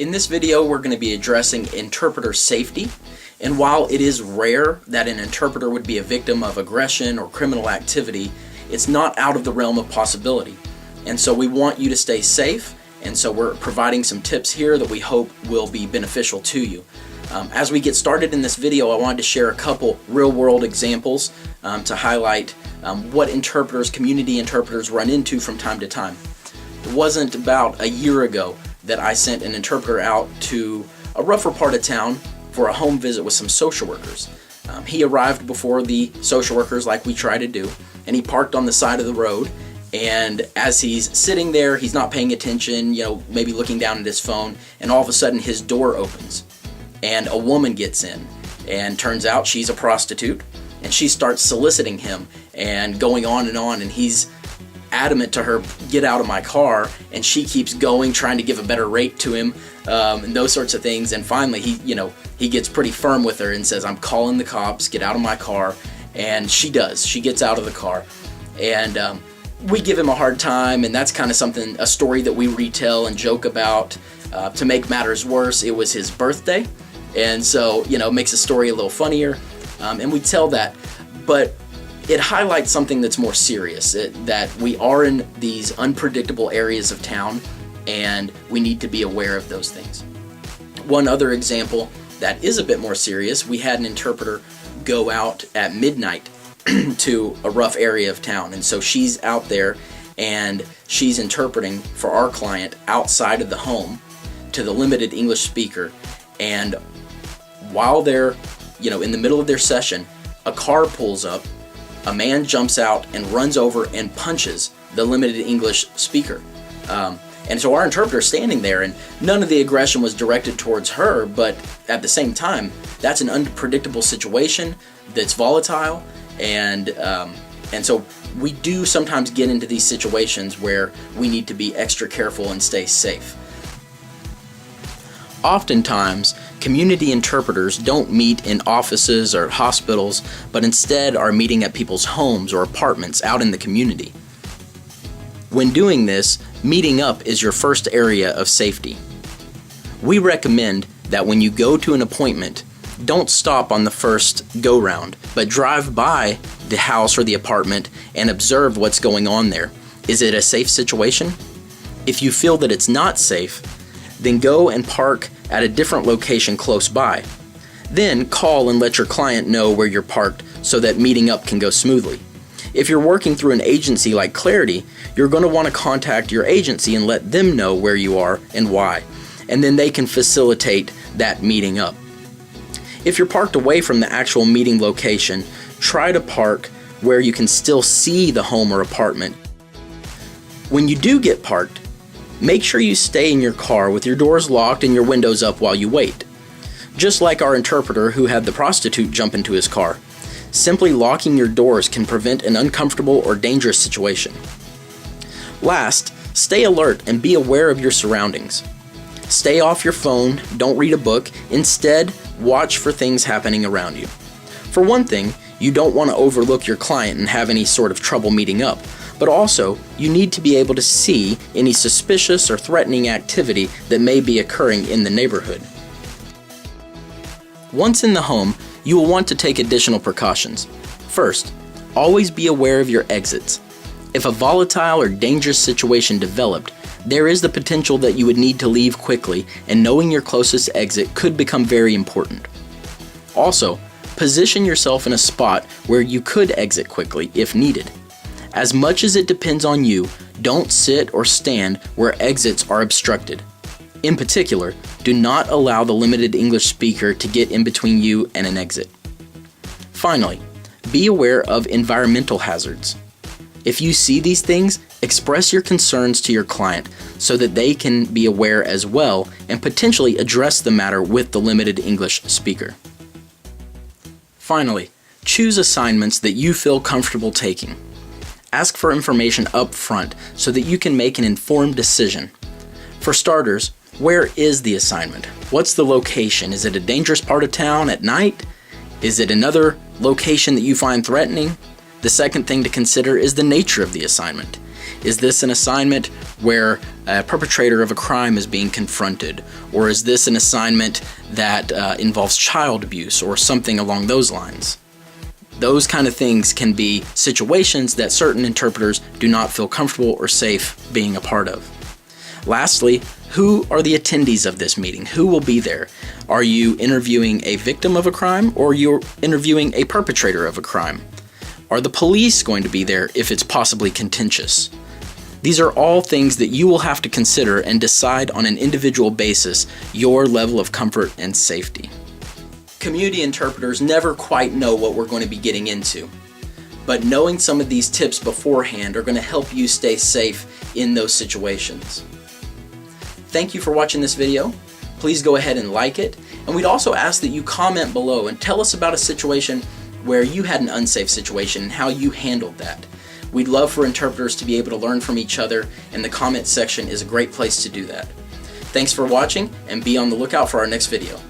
In this video, we're going to be addressing interpreter safety, and while it is rare that an interpreter would be a victim of aggression or criminal activity, it's not out of the realm of possibility. And so we want you to stay safe, and so we're providing some tips here that we hope will be beneficial to you. As we get started in this video, I wanted to share a couple real-world examples to highlight what community interpreters run into from time to time. It wasn't about a year ago that I sent an interpreter out to a rougher part of town for a home visit with some social workers. He arrived before the social workers, like we try to do, and he parked on the side of the road. And as he's sitting there, he's not paying attention, maybe looking down at his phone, and all of a sudden his door opens and a woman gets in, and turns out she's a prostitute, and she starts soliciting him and going on, and he's adamant to her, get out of my car, and she keeps going, trying to give a better rate to him, and those sorts of things. And finally he gets pretty firm with her and says, I'm calling the cops, get out of my car. And she does. She gets out of the car, and we give him a hard time, and that's kind of a story that we retell and joke about. To make matters worse, it was his birthday, and so it makes the story a little funnier, and we tell that. But it highlights something that's more serious, that we are in these unpredictable areas of town, and we need to be aware of those things. One other example that is a bit more serious, we had an interpreter go out at midnight to a rough area of town, and so she's out there and she's interpreting for our client outside of the home to the limited English speaker. And while they're in the middle of their session, a car pulls up, a man jumps out and runs over and punches the limited English speaker. And so our interpreter's standing there, and none of the aggression was directed towards her, but at the same time, that's an unpredictable situation that's volatile, and so we do sometimes get into these situations where we need to be extra careful and stay safe. Oftentimes, community interpreters don't meet in offices or hospitals, but instead are meeting at people's homes or apartments out in the community. When doing this, meeting up is your first area of safety. We recommend that when you go to an appointment, don't stop on the first go-round, but drive by the house or the apartment and observe what's going on there. Is it a safe situation? If you feel that it's not safe, then go and park at a different location close by. Then call and let your client know where you're parked so that meeting up can go smoothly. If you're working through an agency like Clarity, you're going to want to contact your agency and let them know where you are and why, and then they can facilitate that meeting up. If you're parked away from the actual meeting location, try to park where you can still see the home or apartment. When you do get parked, make sure you stay in your car with your doors locked and your windows up while you wait. Just like our interpreter who had the prostitute jump into his car, simply locking your doors can prevent an uncomfortable or dangerous situation. Last, stay alert and be aware of your surroundings. Stay off your phone, don't read a book, instead watch for things happening around you. For one thing, you don't want to overlook your client and have any sort of trouble meeting up, but also you need to be able to see any suspicious or threatening activity that may be occurring in the neighborhood. Once in the home, you will want to take additional precautions. First, always be aware of your exits. If a volatile or dangerous situation developed, there is the potential that you would need to leave quickly, and knowing your closest exit could become very important. Also, position yourself in a spot where you could exit quickly if needed. As much as it depends on you, don't sit or stand where exits are obstructed. In particular, do not allow the limited English speaker to get in between you and an exit. Finally, be aware of environmental hazards. If you see these things, express your concerns to your client so that they can be aware as well and potentially address the matter with the limited English speaker. Finally, choose assignments that you feel comfortable taking. Ask for information up front so that you can make an informed decision. For starters, where is the assignment? What's the location? Is it a dangerous part of town at night? Is it another location that you find threatening? The second thing to consider is the nature of the assignment. Is this an assignment where a perpetrator of a crime is being confronted? Or is this an assignment that involves child abuse or something along those lines? Those kind of things can be situations that certain interpreters do not feel comfortable or safe being a part of. Lastly, who are the attendees of this meeting? Who will be there? Are you interviewing a victim of a crime, or you're interviewing a perpetrator of a crime? Are the police going to be there if it's possibly contentious? These are all things that you will have to consider and decide on an individual basis your level of comfort and safety. Community interpreters never quite know what we're going to be getting into, but knowing some of these tips beforehand are going to help you stay safe in those situations. Thank you for watching this video. Please go ahead and like it, and we'd also ask that you comment below and tell us about a situation where you had an unsafe situation and how you handled that. We'd love for interpreters to be able to learn from each other, and the comment section is a great place to do that. Thanks for watching, and be on the lookout for our next video.